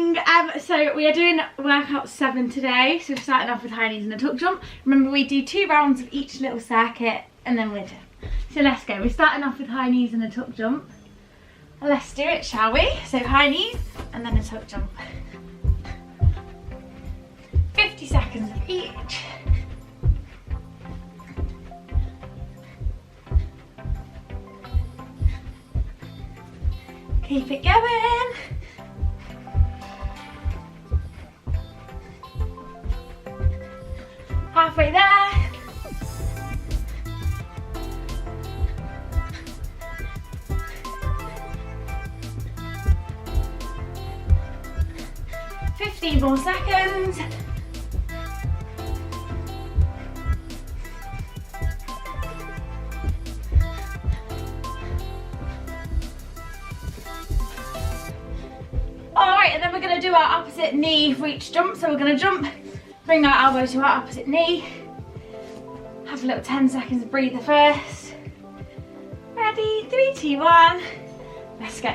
morning. So we are doing workout 7 today. So we're starting off with high knees and a tuck jump. Remember, we do 2 rounds of each little circuit and then we're done. So let's go. We're starting off with high knees and a tuck jump. Let's do it, shall we? So high knees and then a tuck jump. 50 seconds of each. Keep it going. Halfway there. Fifteen more seconds. Alright, and then we're going to do our opposite knee for each jump. So we're going to jump, bring our elbow to our opposite knee. Have a little 10 seconds breather first. Ready? 3, 2, 1. Let's go.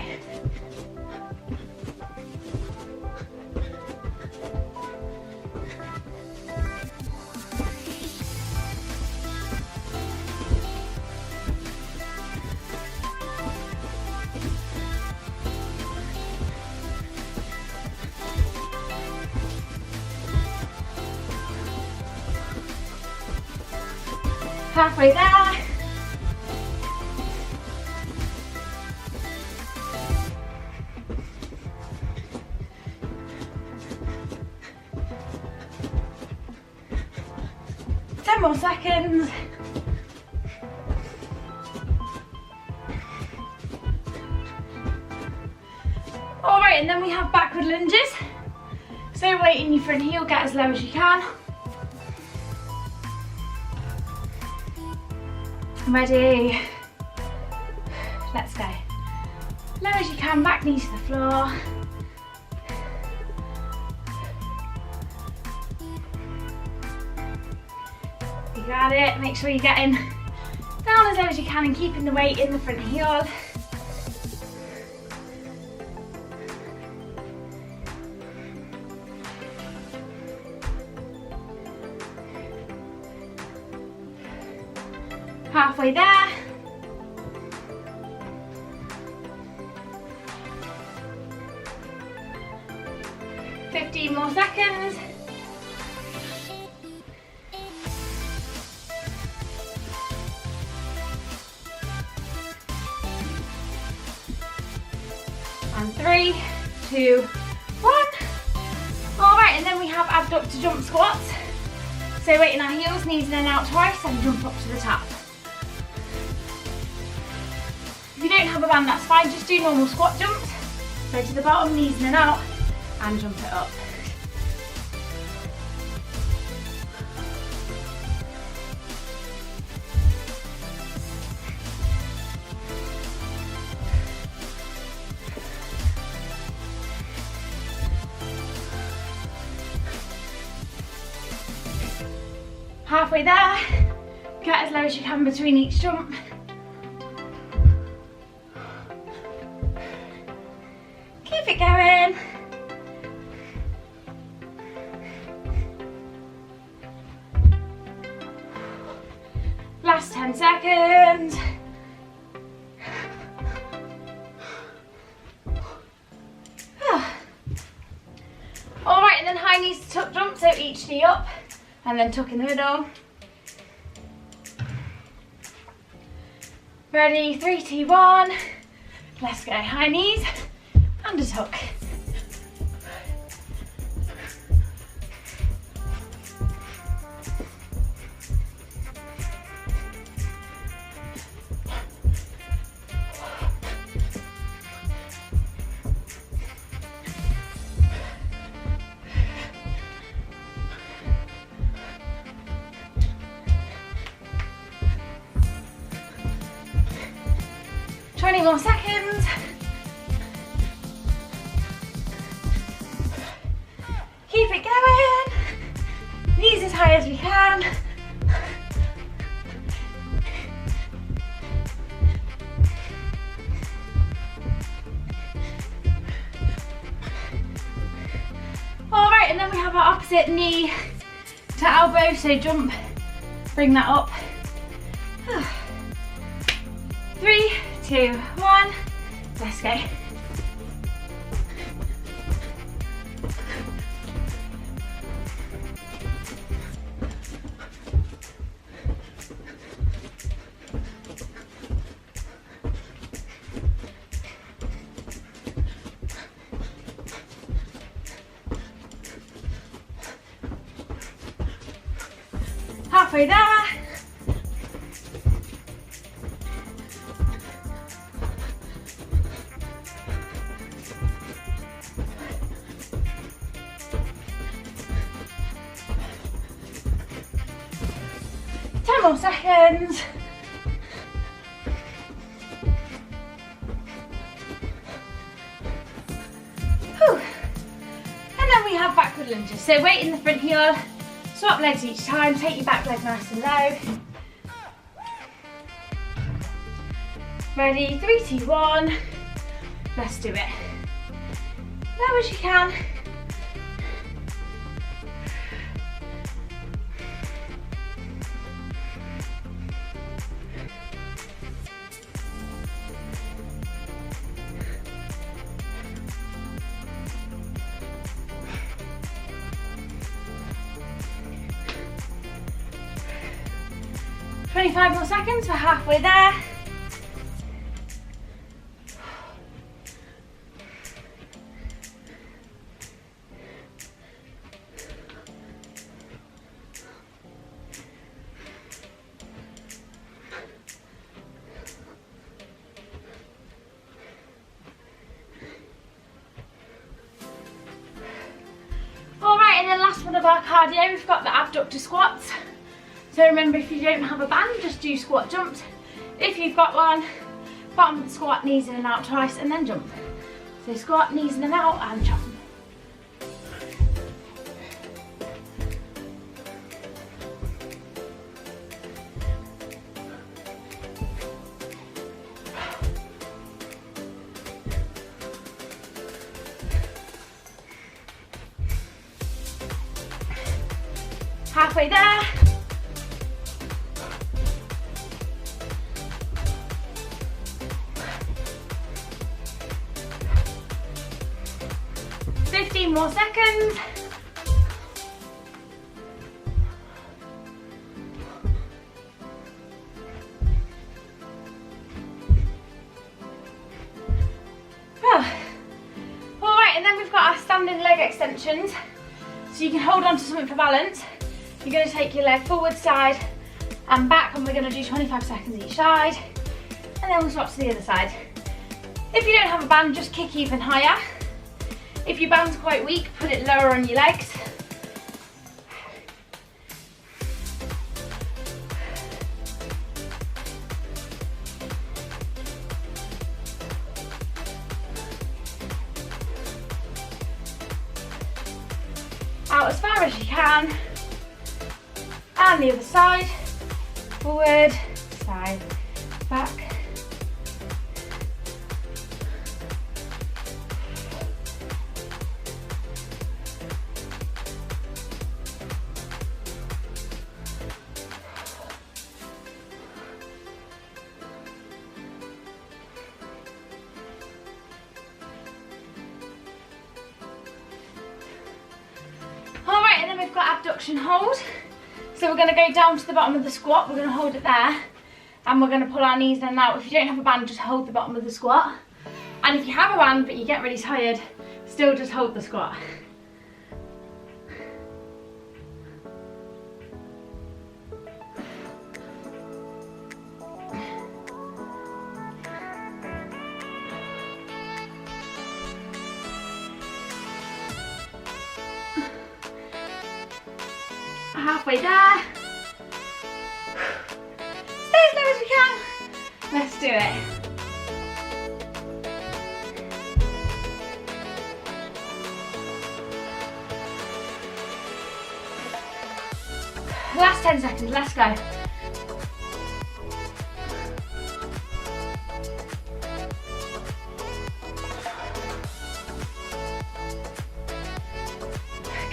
Halfway there. Ten more seconds. Alright, and then we have backward lunges. So weight in your front heel, get as low as you can. Ready? Let's go. Low as you can, back knee to the floor. You got it. Make sure you're getting down as low as you can and keeping the weight in the front heel. Halfway there. Fifteen more seconds. And 3, 2, 1. All right, and then we have abductor jump squats. So weight in our heels, knees in and out twice, and jump up to the top. If you don't have a band, that's fine, just do normal squat jumps. So to the bottom, knees in and out, and jump it up. Halfway there, get as low as you can between each jump. Keep it going. Last 10 seconds. All right, and then high knees to tuck jump, so each knee up and then tuck in the middle. Ready? 3, 2, 1. Let's go. High knees and a tuck. More seconds. Keep it going. Knees as high as we can. right, and then we have our opposite knee to elbow, so jump, bring that up. 3, 2, 1, let's go. Halfway there. More seconds. Whew. And then we have backward lunges. So weight in the front heel, swap legs each time, take your back leg nice and low. Ready, 3, 2, 1. Let's do it. Low as you can. 25 more seconds, we're halfway there. All right, and then last one of our cardio, we've got the abductor squats. So remember, if you don't have a band, just do squat jumps. If you've got one, bottom of the squat, knees in and out twice, and then jump. So squat, knees in and out, and jump. Halfway there. More seconds. All right, and then we've got our standing leg extensions. So you can hold on to something for balance. You're going to take your leg forward, side and back, and we're going to do 25 seconds each side, and then we'll swap to the other side. If you don't have a band, just kick even higher. If your band's quite weak, put it lower on your legs. Out as far as you can. And the other side. Forward, side, back. We've got abduction hold, so we're going to go down to the bottom of the squat. We're going to hold it there, and we're going to pull our knees in and out. If you don't have a band, just hold the bottom of the squat, and if you have a band but you get really tired, still just hold the squat. Halfway there. Stay as low as we can. Let's do it. Last 10 seconds, let's go.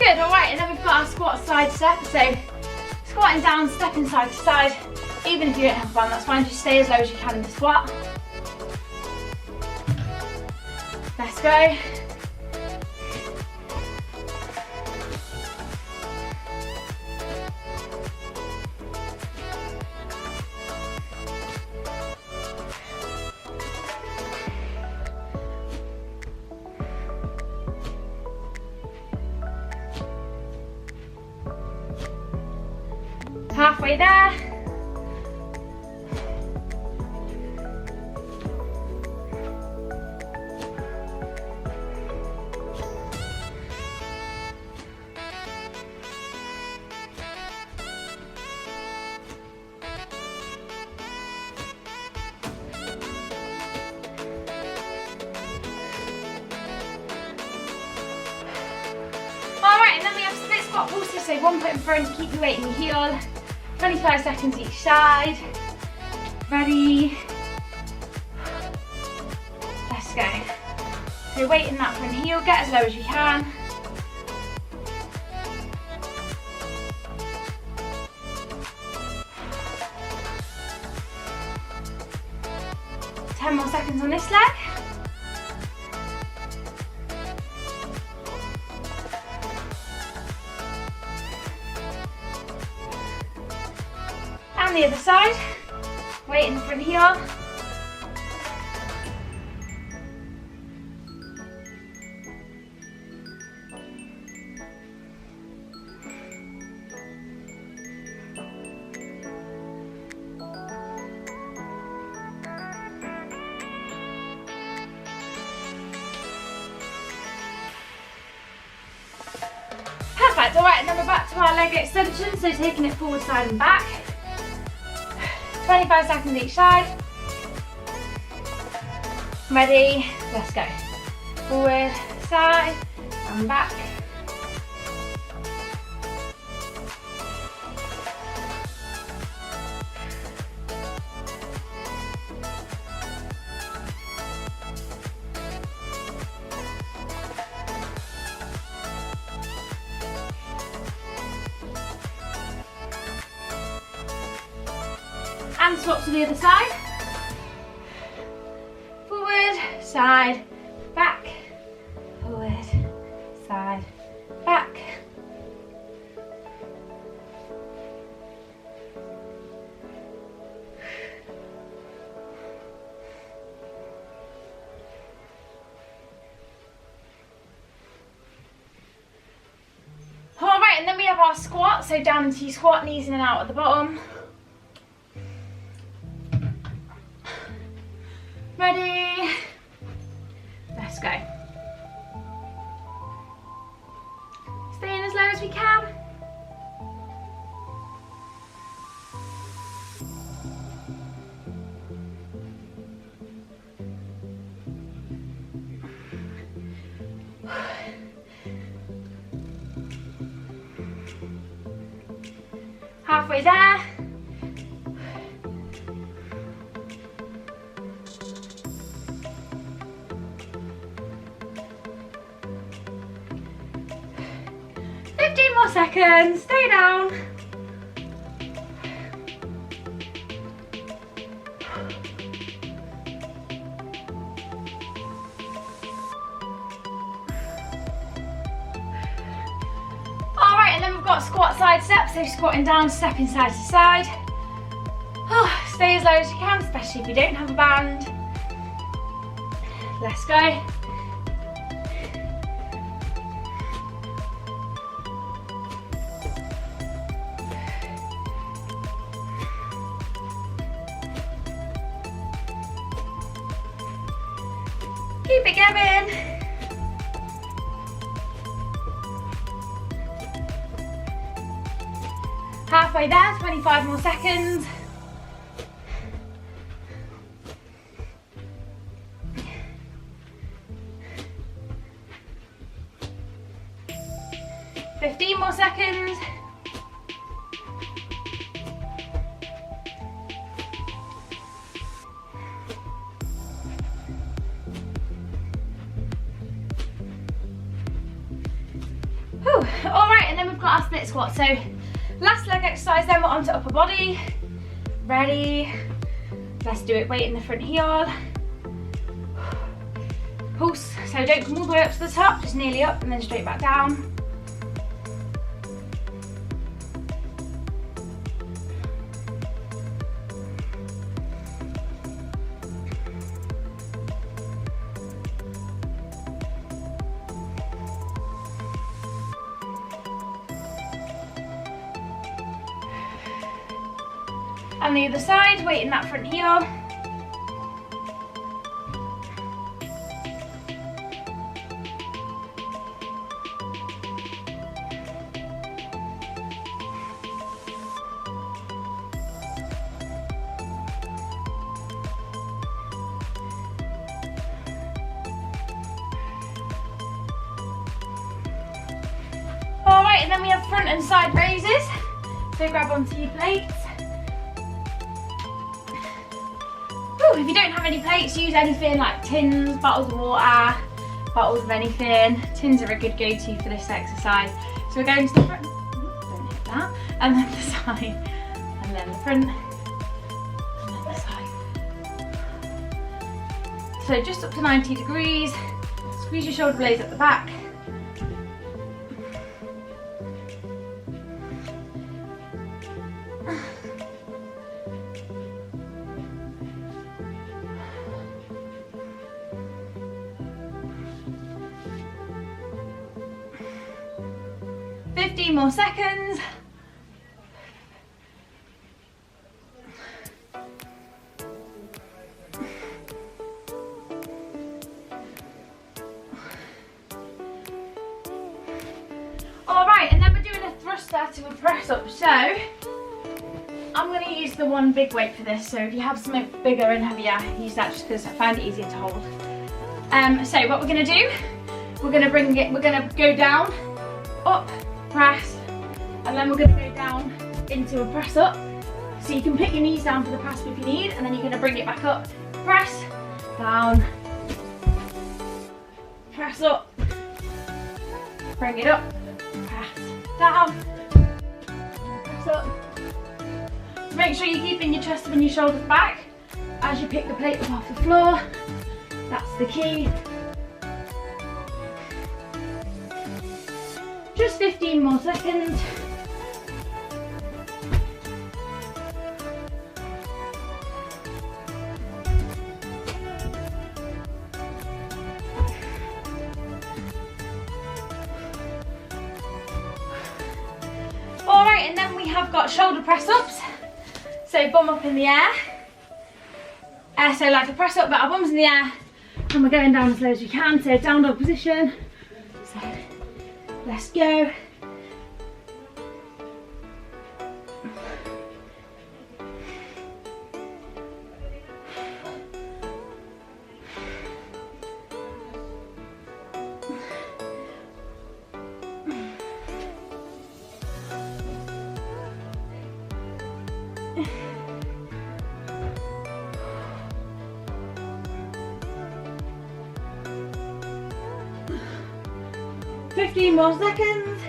Good, all right, and then we've got our squat side step. So squatting down, stepping side to side. Even if you don't have a band, that's fine. Just stay as low as you can in the squat. Let's go. Halfway there. Alright, and then we have split squat pulses, so one foot in front, keep your weight in your heel. 25 seconds each side. Ready? Let's go. So weight in that front heel, get as low as you can. Ten more seconds on this leg. And the other side, weight in the front heel. Perfect, all right, and then we're back to our leg extension, so taking it forward, side and back. 25 seconds each side. Ready, let's go. Forward, side, and back. And swap to the other side. Forward, side, back. Forward, side, back. All right, and then we have our squat. So down into your squat, knees in and out at the bottom. Ready? Let's go. Staying as low as we can. Halfway there. More seconds, stay down. All right, and then we've got squat side steps, so squatting down, stepping side to side. Oh, stay as low as you can, especially if you don't have a band. Let's go. Keep it going. Halfway there, 25 more seconds. Fifteen more seconds. Whew. All right, and then we've got our split squat. So last leg exercise, then we're on to upper body. Ready? Let's do it, weight in the front heel. Pulse, so don't come all the way up to the top, just nearly up and then straight back down. And the other side, weight in that front heel. All right, and then we have front and side raises. So grab onto your plates. Ooh, if you don't have any plates, use anything like tins, bottles of water, bottles of anything. Tins are a good go-to for this exercise. So we're going to the front, don't hit that, and then the side, and then the front, and then the side. So just up to 90 degrees, squeeze your shoulder blades at the back. More seconds. All right, and then we're doing a thruster to a press up. So I'm going to use the one big weight for this. So if you have something bigger and heavier, use that just because I find it easier to hold. So what we're going to do, we're going to go down, up, press, and then we're going to go down into a press up. So you can put your knees down for the press if you need, and then you're going to bring it back up, press, down, press up, bring it up, press, down, press up. Make sure you're keeping your chest and your shoulders back as you pick the plate up off the floor. That's the key. Just 15 more seconds. All right, and then we have got shoulder press ups. So bum up in the air. So like a press up, but our bum's in the air, and we're going down as low as we can. So down dog position. So let's go. Fifteen more seconds.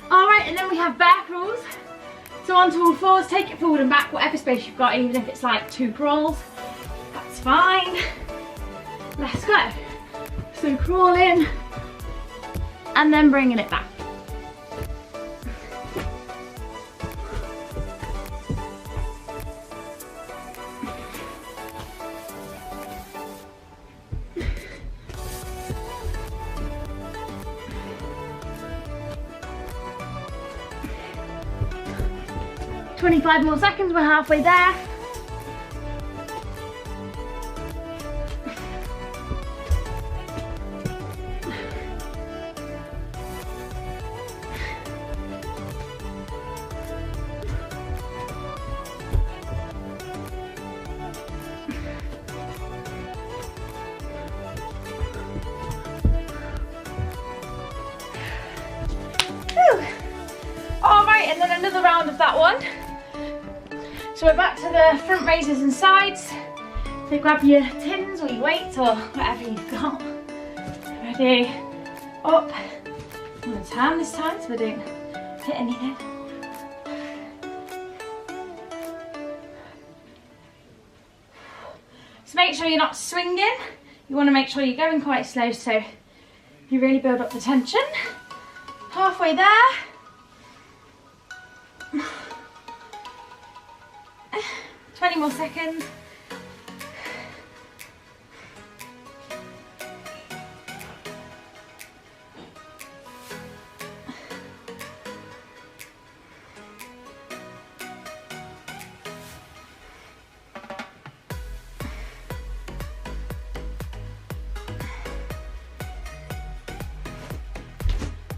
All right, and then we have bear crawls. So onto all fours, take it forward and back, whatever space you've got, even if it's like 2 crawls, that's fine. Let's go. So crawl in, and then bringing it back. "25 more seconds, we're halfway there. round of that one. So we're back to the front raises and sides. So grab your tins or your weights or whatever you've got. Ready, up. I'm going to time this time so I don't hit anything. So make sure you're not swinging. You want to make sure you're going quite slow so you really build up the tension. Halfway there. 20 more seconds.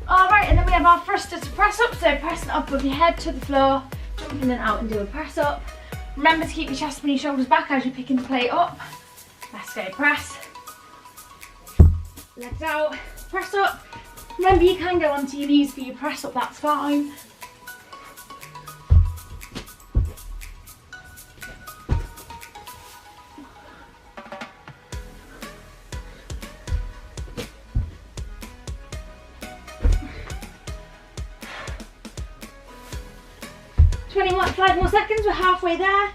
Alright, and then we have our thruster to press up, so pressing up with your head to the floor, jumping then out and do a press up. Remember to keep your chest and your shoulders back as you're picking the plate up. Let's go, press. Legs out, press up. Remember you can go onto your knees for your press up, that's fine. Five more seconds, we're halfway there.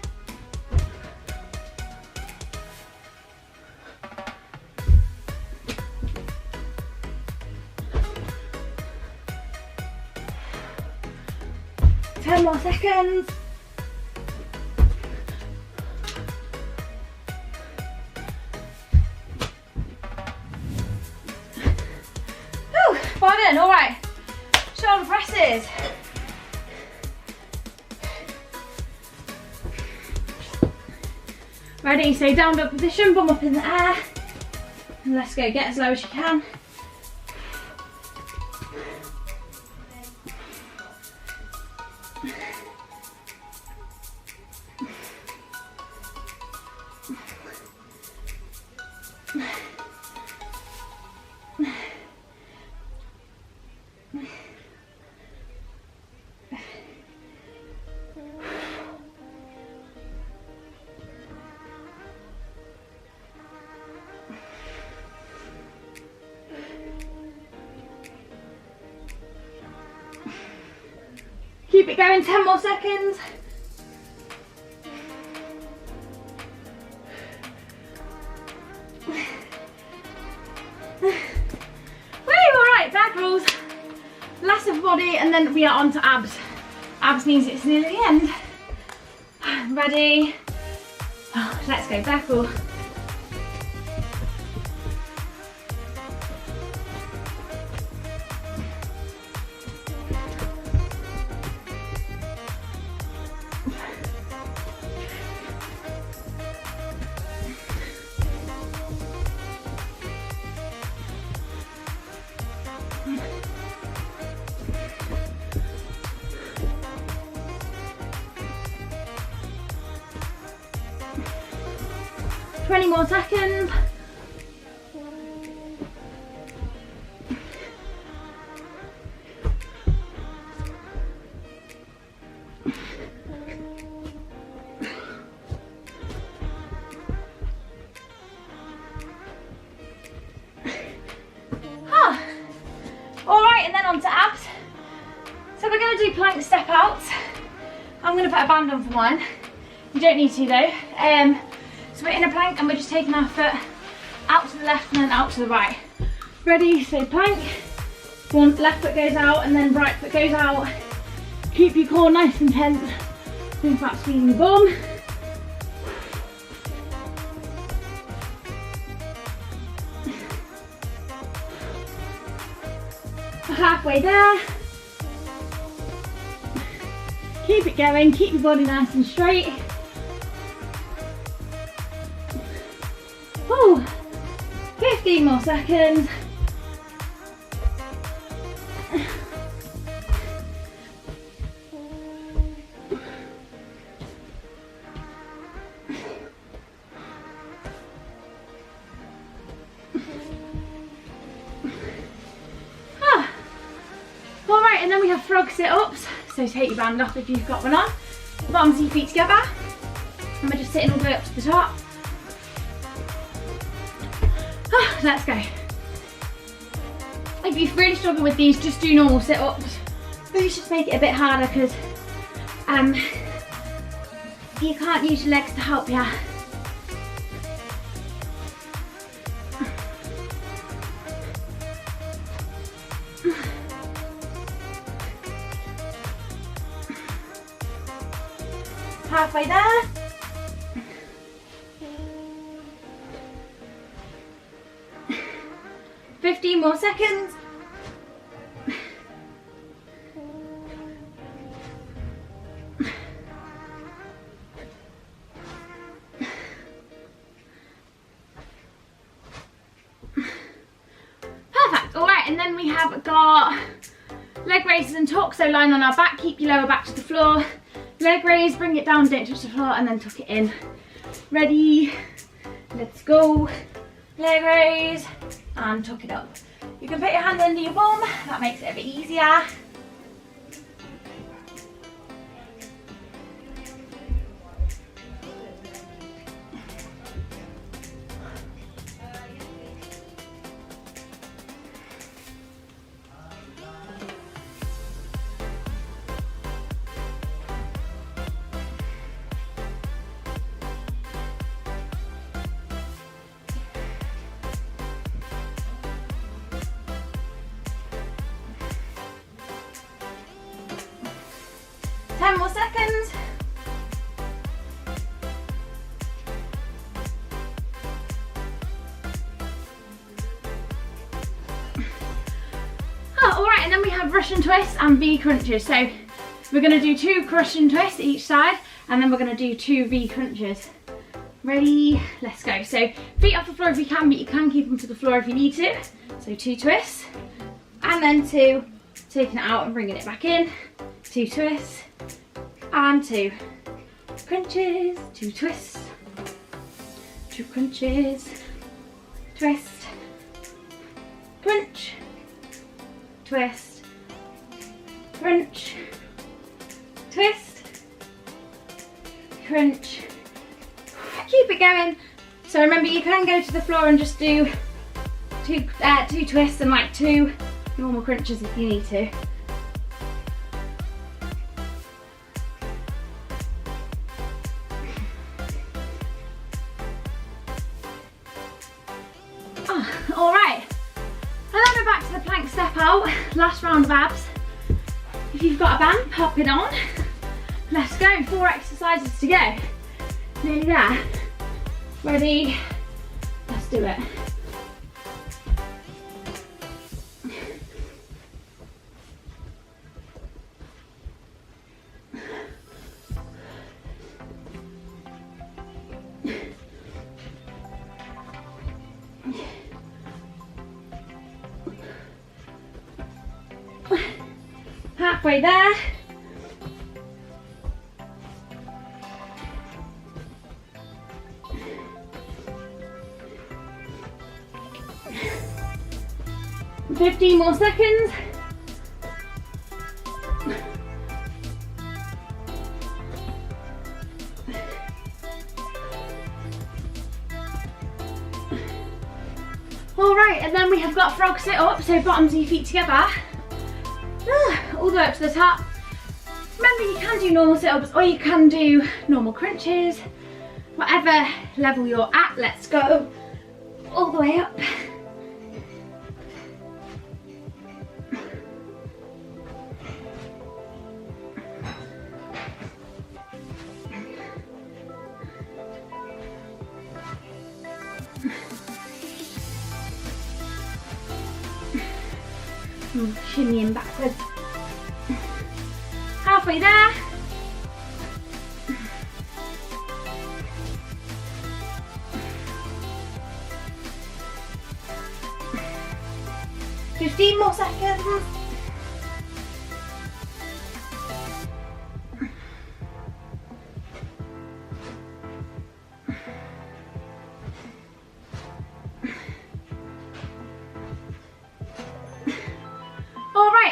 Ten more seconds. Whew, well done, all right. Shoulder presses. Ready, so down dog position, bum up in the air. And let's go, get as low as you can. Keep it going, 10 more seconds. Woo, alright, back rolls. Last of body and then we are on to abs. Abs means it's nearly the end. Ready? Oh, let's go, back roll. Twenty more seconds. Alright, and then on to abs. So we're going to do plank step outs. I'm going to put a band on for mine. You don't need to though. So we're in a plank and we're just taking our foot out to the left and then out to the right. Ready, so plank. One left foot goes out and then right foot goes out. Keep your core nice and tense. Think about squeezing the bum. Halfway there. Keep it going, keep your body nice and straight. Oh, 15 more seconds. and then we have frog sit-ups. So take your band off if you've got one on. Bottoms of your feet together. And we're just sitting all the way up to the top. Let's go. If you really struggle with these, just do normal sit-ups. These just make it a bit harder because you can't use your legs to help you. Halfway there. $15 more seconds. Perfect. All right, and then we have got leg raises and tucks. So lying on our back, keep your lower back to the floor. Leg raise, bring it down, don't touch the floor, and then tuck it in. Ready? Let's go. Leg raise and tuck it up. You can put your hand under your bum, that makes it a bit easier. More seconds. All right, and then we have Russian twists and V crunches. So we're going to do 2 Russian twists each side, and then we're going to do 2 V crunches. Ready? Let's go. So feet off the floor if you can, but you can keep them to the floor if you need to. So 2 twists, and then 2, taking it out and bringing it back in. 2 twists. And 2 crunches, 2 twists, 2 crunches, twist, crunch, twist, crunch, twist, crunch. Keep it going. So remember, you can go to the floor and just do 2 twists and like 2 normal crunches if you need to. All right, and then we're back to the plank step out, last round of abs. If you've got a band, pop it on. Let's go, 4 exercises to go. Nearly there. Ready? Let's do it. Halfway there. And 15 more seconds. All right, and then we have got frog sit up, so bottoms of your feet together. All the way up to the top. Remember, you can do normal sit-ups or you can do normal crunches. Whatever level you're at, let's go all the way up. Shinnying backwards. Halfway there. $15 more seconds.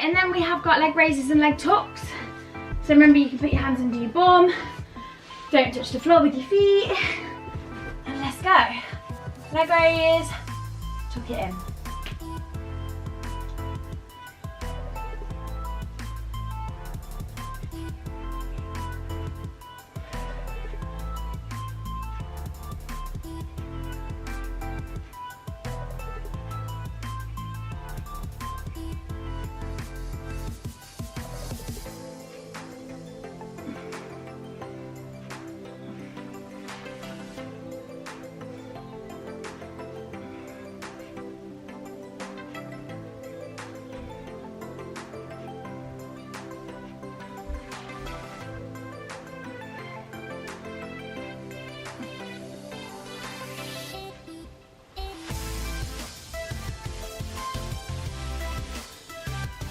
and then we have got leg raises and leg tucks. So remember, you can put your hands under your bum. Don't touch the floor with your feet. And let's go. Leg raise, tuck it in.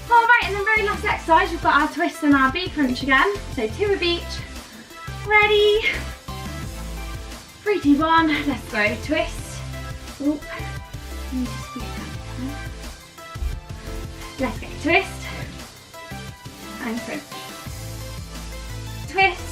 Alright, and then very last exercise, we've got our twist and our V crunch again. So 2 of each. Ready? 3, 2, 1, let's go. Twist. Oop. Let's go. Twist. And crunch. Twist.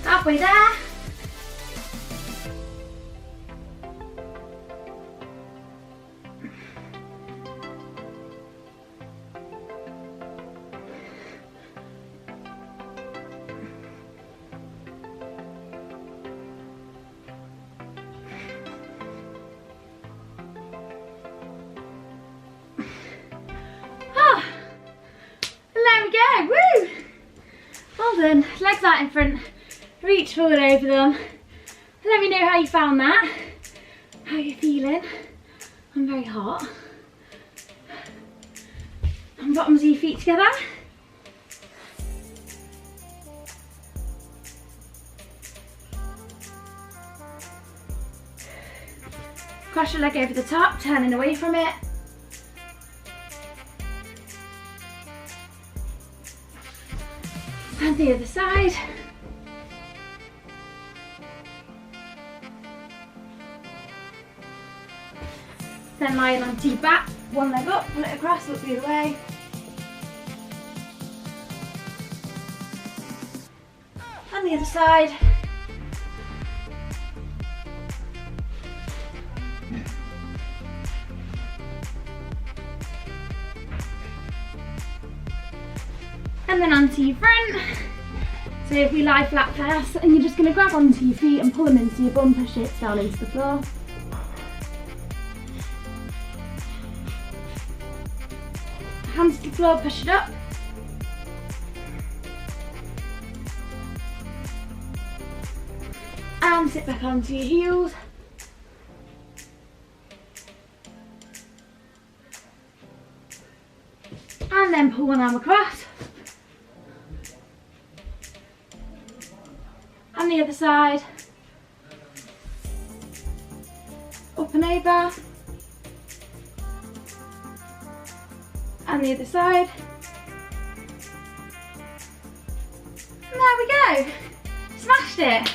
Halfway there. Ah, and there we go. Woo! Well done. Legs out in front. Reach forward over them. Let me know how you found that. How you're feeling. I'm very hot. And bottoms of your feet together. Cross your leg over the top, turning away from it. And the other side. Then lying onto your back, one leg up, pull it across, look the other way. And the other side. And then onto your front. So if we lie flat first, and you're just going to grab onto your feet and pull them into your bum, push it down into the floor. Hands to the floor, push it up. And sit back onto your heels. And then pull one arm across. And the other side. Up and over. And the other side. And there we go. Smashed it.